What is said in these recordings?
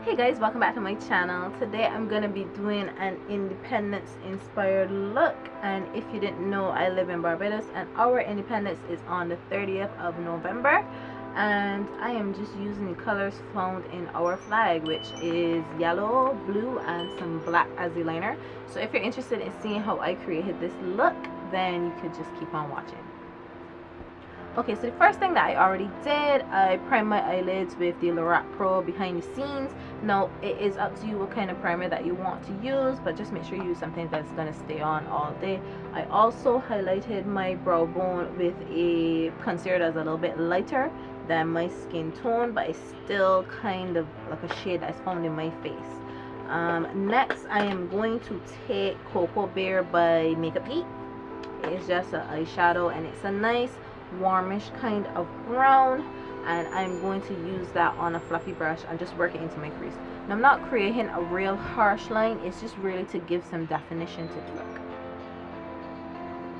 Hey guys, welcome back to my channel. Today I'm gonna be doing an Independence inspired look, and if you didn't know, I live in Barbados and our Independence is on the 30th of November, and I am just using the colors found in our flag, which is yellow, blue, and some black as the liner. So if you're interested in seeing how I created this look, then you could just keep on watching. Okay, so the first thing that I already did, I primed my eyelids with the Lorac Pro behind the scenes. Now, it is up to you what kind of primer that you want to use, but just make sure you use something that's going to stay on all day. I also highlighted my brow bone with a concealer that's a little bit lighter than my skin tone, but it's still kind of like a shade that's found in my face. Next, I am going to take Cocoa Bear by Makeup Geek. It's just an eyeshadow and it's a nice warmish kind of brown, and I'm going to use that on a fluffy brush and just work it into my crease. Now, I'm not creating a real harsh line, it's just really to give some definition to the look.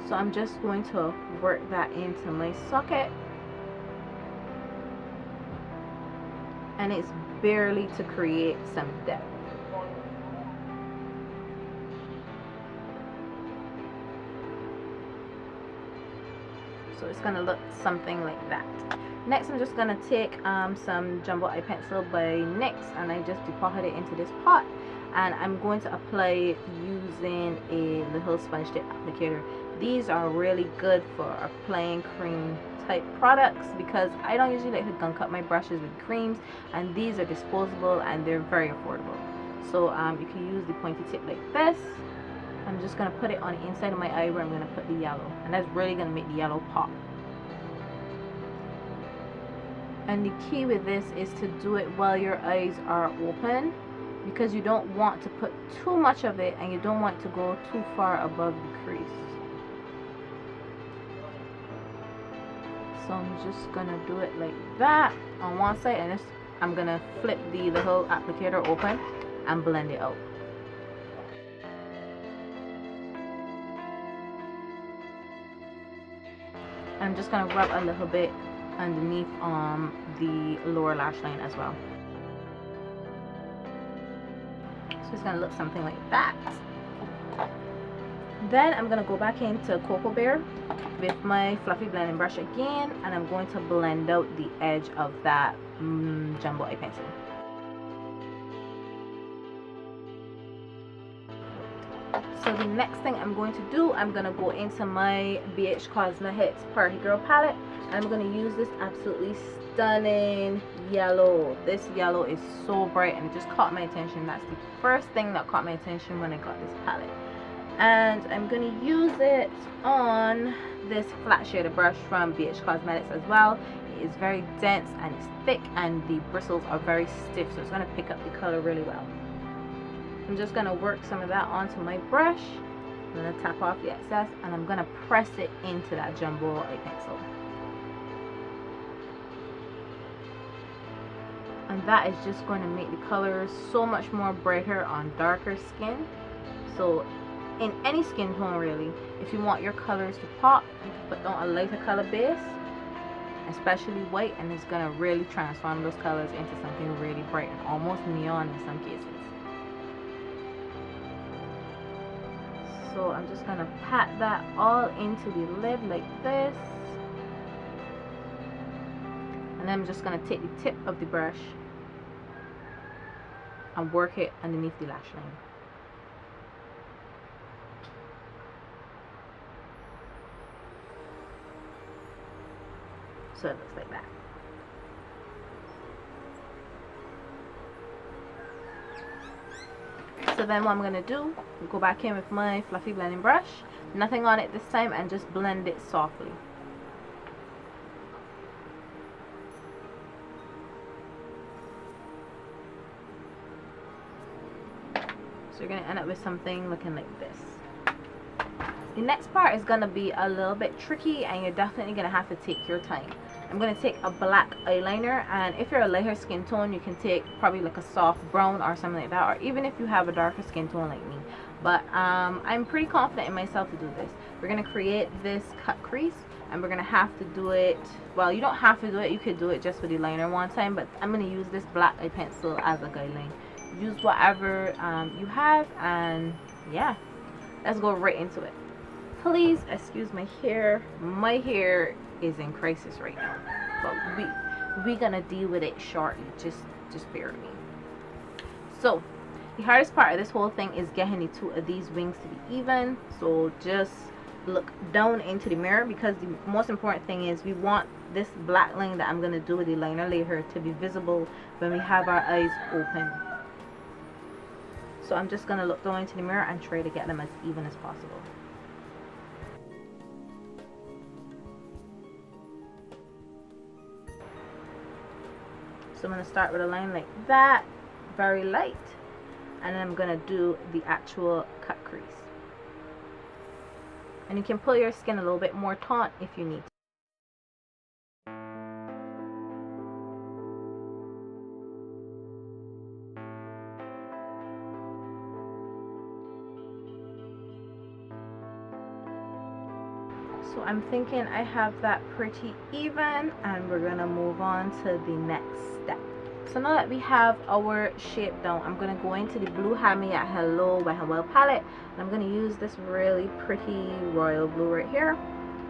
So I'm just going to work that into my socket, and it's barely to create some depth. So it's gonna look something like that. Next, I'm just gonna take some jumbo eye pencil by NYX, and I just deposit it into this pot, and I'm going to apply it using a little sponge tip applicator. These are really good for applying cream type products because I don't usually like to gunk up my brushes with creams, and these are disposable and they're very affordable. So you can use the pointy tip like this. I'm just going to put it on the inside of my eye where I'm going to put the yellow, and that's really going to make the yellow pop. And the key with this is to do it while your eyes are open, because you don't want to put too much of it and you don't want to go too far above the crease. So I'm just going to do it like that on one side, and I'm going to flip the little applicator open and blend it out. I'm just going to rub a little bit underneath the lower lash line as well. So it's going to look something like that. Then I'm going to go back into Cocoa Bear with my fluffy blending brush again, and I'm going to blend out the edge of that jumbo eye pencil. So the next thing I'm going to do, I'm going to go into my BH Cosmetics Party Girl palette. I'm going to use this absolutely stunning yellow. This yellow is so bright and it just caught my attention. That's the first thing that caught my attention when I got this palette. And I'm going to use it on this flat shaded brush from BH Cosmetics as well. It is very dense and it's thick, and the bristles are very stiff, so it's going to pick up the color really well. I'm just going to work some of that onto my brush. I'm going to tap off the excess, and I'm going to press it into that jumbo eye pencil. And that is just going to make the colors so much more brighter on darker skin. So in any skin tone really, if you want your colors to pop, you can put down a lighter color base, especially white, and it's going to really transform those colors into something really bright and almost neon in some cases. So I'm just going to pat that all into the lid like this. And then I'm just going to take the tip of the brush and work it underneath the lash line. So it looks like that. So then what I'm going to do, go back in with my fluffy blending brush, nothing on it this time, and just blend it softly. So you're going to end up with something looking like this. The next part is going to be a little bit tricky, and you're definitely going to have to take your time. I'm going to take a black eyeliner, and if you're a lighter skin tone, you can take probably like a soft brown or something like that, or even if you have a darker skin tone like me. But I'm pretty confident in myself to do this. We're going to create this cut crease. and we're gonna have to do it. Well, you don't have to do it, you could do it just with the liner one time, but I'm gonna use this black eye pencil as a guideline. Use whatever you have, and yeah, let's go right into it. Please excuse my hair. My hair is in crisis right now, but we're gonna deal with it shortly. Just bear with me. So the hardest part of this whole thing is getting the two of these wings to be even. So just look down into the mirror, because the most important thing is we want this black line that I'm going to do with the liner layer to be visible when we have our eyes open. So I'm just going to look down into the mirror and try to get them as even as possible. So I'm going to start with a line like that, very light, and then I'm going to do the actual cut crease. And you can pull your skin a little bit more taut if you need to. So I'm thinking I have that pretty even, and we're gonna move on to the next step. So now that we have our shape down, I'm gonna go into the blue Hammy at Hello by Hello palette, and I'm gonna use this really pretty royal blue right here,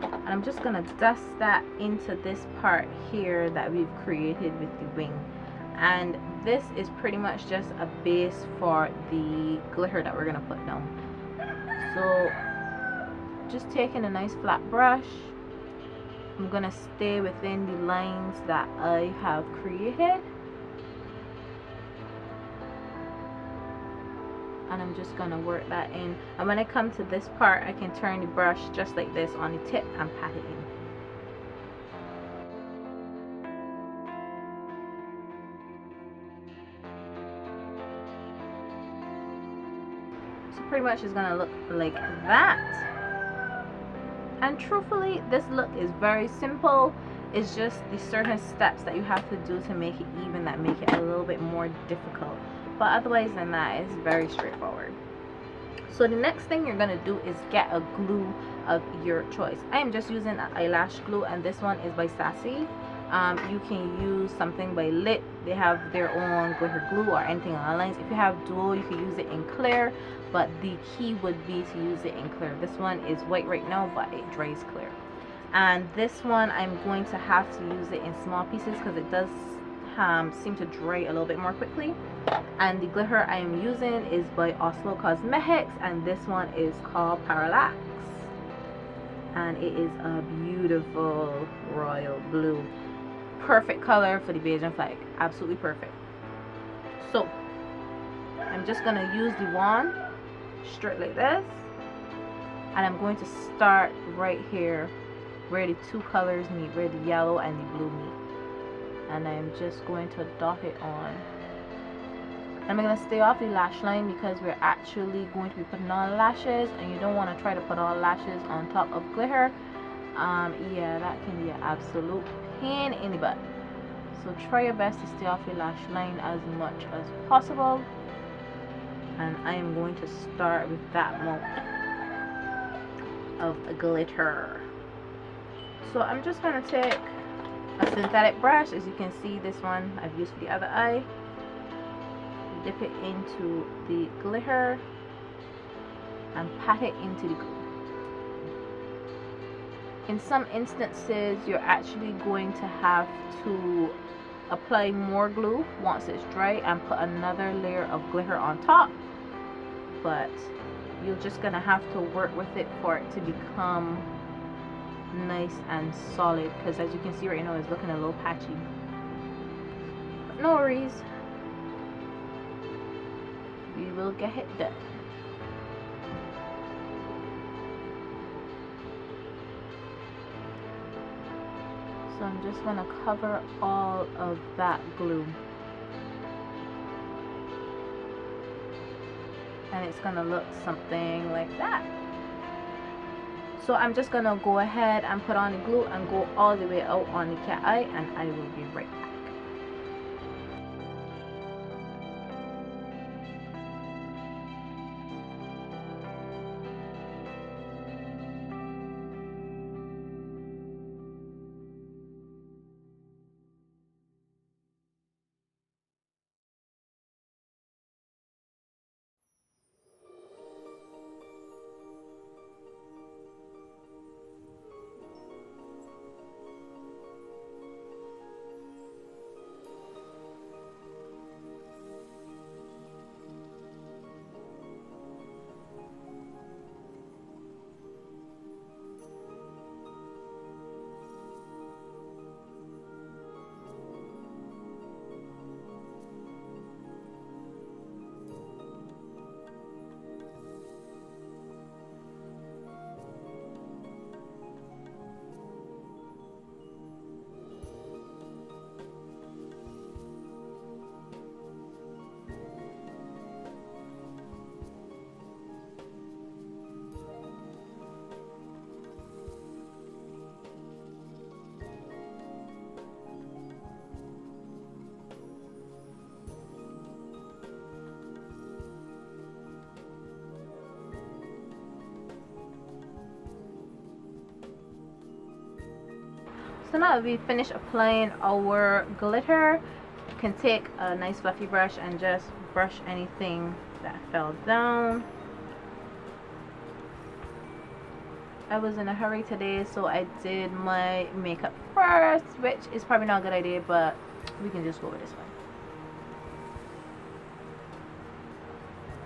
and I'm just gonna dust that into this part here that we've created with the wing. And this is pretty much just a base for the glitter that we're gonna put down. So just taking a nice flat brush, I'm gonna stay within the lines that I have created, and I'm just gonna work that in. And when I come to this part, I can turn the brush just like this on the tip and pat it in. So pretty much it's gonna look like that. And truthfully, this look is very simple. It's just the certain steps that you have to do to make it even that make it a little bit more difficult. But otherwise than that, it's very straightforward. So the next thing you're gonna do is get a glue of your choice. I am just using an eyelash glue, and this one is by Sassy. You can use something by Lit. They have their own glitter glue or anything along the lines. If you have dual, you can use it in clear, but the key would be to use it in clear. This one is white right now, but it dries clear. And this one I'm going to have to use it in small pieces because it does seem to dry a little bit more quickly. And the glitter I am using is by Oslo Cosmetics, and this one is called Parallax, and it is a beautiful royal blue. Perfect color for the Bajan flag, absolutely perfect. So I'm just gonna use the wand straight like this, and I'm going to start right here where the two colors meet, where the yellow and the blue meet, and I'm just going to dot it on. I'm going to stay off the lash line because we're actually going to be putting on lashes, and you don't want to try to put on lashes on top of glitter. Yeah, that can be an absolute pain in the butt. So try your best to stay off your lash line as much as possible. And I am going to start with that amount of glitter. So I'm just going to take a synthetic brush. As you can see, this one I've used for the other eye. Dip it into the glitter and pat it into the glue. In some instances, you're actually going to have to apply more glue once it's dry and put another layer of glitter on top, but you're just gonna have to work with it for it to become nice and solid, because as you can see right now, it's looking a little patchy, but no worries, we will get it done. So I'm just going to cover all of that glue, and it's going to look something like that. So I'm just going to go ahead and put on the glue and go all the way out on the cat eye, and I will be right back. So now that we finished applying our glitter, you can take a nice fluffy brush and just brush anything that fell down. I was in a hurry today, so I did my makeup first, which is probably not a good idea, but we can just go with this one.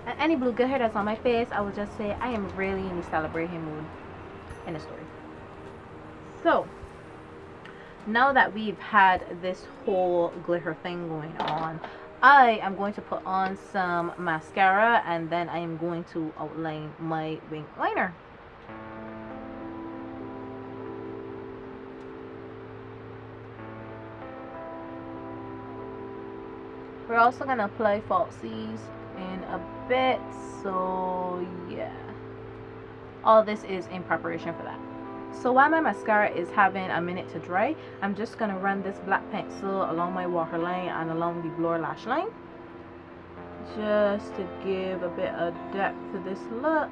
And any blue glitter that's on my face, I will just say I am really in the celebrating mood in the story. So now that we've had this whole glitter thing going on, I am going to put on some mascara, and then I am going to outline my wing liner. We're also going to apply falsies in a bit, so yeah, all this is in preparation for that. So while my mascara is having a minute to dry, I'm just going to run this black pencil along my waterline and along the lower lash line, just to give a bit of depth to this look.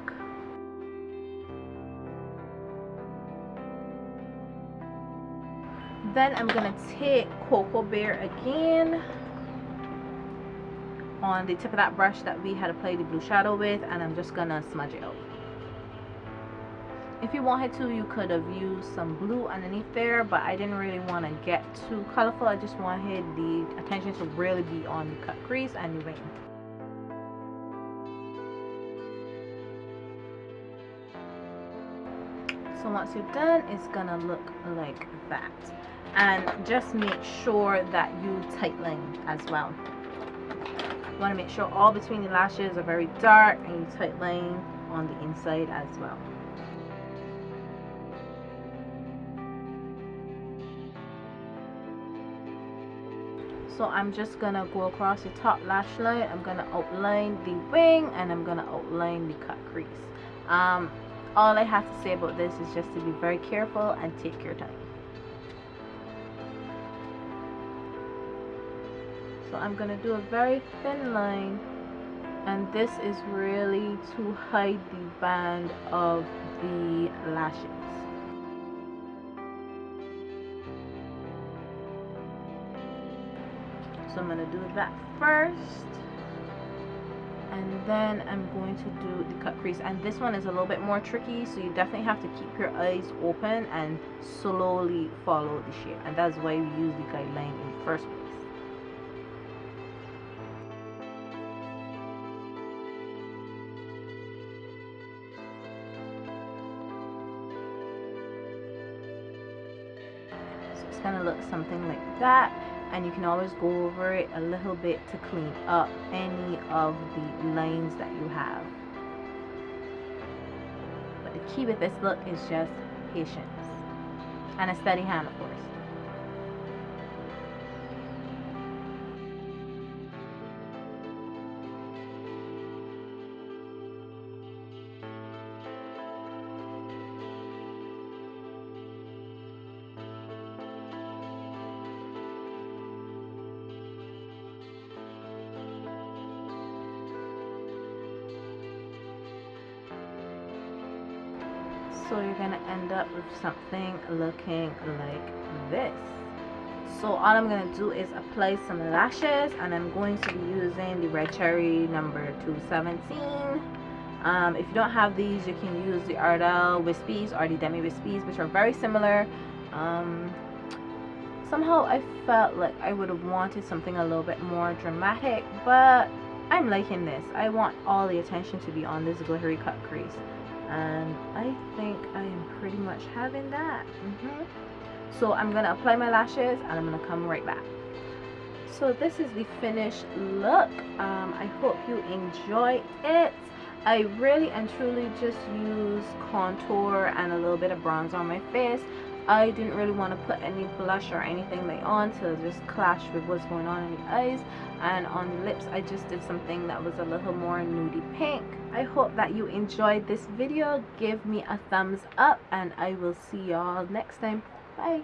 Then I'm going to take Cocoa Bear again on the tip of that brush that we had applied the blue shadow with, and I'm just gonna smudge it out. If you wanted to, you could have used some blue underneath there, but I didn't really want to get too colorful. I just wanted the attention to really be on the cut crease and the wing. So once you're done, it's gonna look like that. And just make sure that you tightline as well. You want to make sure all between the lashes are very dark, and you tightline on the inside as well. So I'm just gonna go across the top lash line. I'm gonna outline the wing, and I'm gonna outline the cut crease. All I have to say about this is just to be very careful and take your time. So I'm going to do a very thin line, and this is really to hide the band of the lashes. So I'm going to do that first, and then I'm going to do the cut crease. And this one is a little bit more tricky, so you definitely have to keep your eyes open and slowly follow the shape, and that's why we use the guideline in the first place. Gonna look something like that, and you can always go over it a little bit to clean up any of the lines that you have. But the key with this look is just patience and a steady hand, of course. So you're gonna end up with something looking like this. So all I'm gonna do is apply some lashes, and I'm going to be using the Red Cherry number 217. If you don't have these, you can use the Ardell Wispies or the Demi Wispies, which are very similar. Somehow I felt like I would have wanted something a little bit more dramatic, but I'm liking this. I want all the attention to be on this glittery cut crease, and I think I am pretty much having that. So I'm gonna apply my lashes, and I'm gonna come right back. So this is the finished look. I hope you enjoy it. I really and truly just use contour and a little bit of bronzer on my face. I didn't really want to put any blush or anything like on to just clash with what's going on in the eyes. And on the lips, I just did something that was a little more nudie pink. I hope that you enjoyed this video. Give me a thumbs up, and I will see y'all next time. Bye.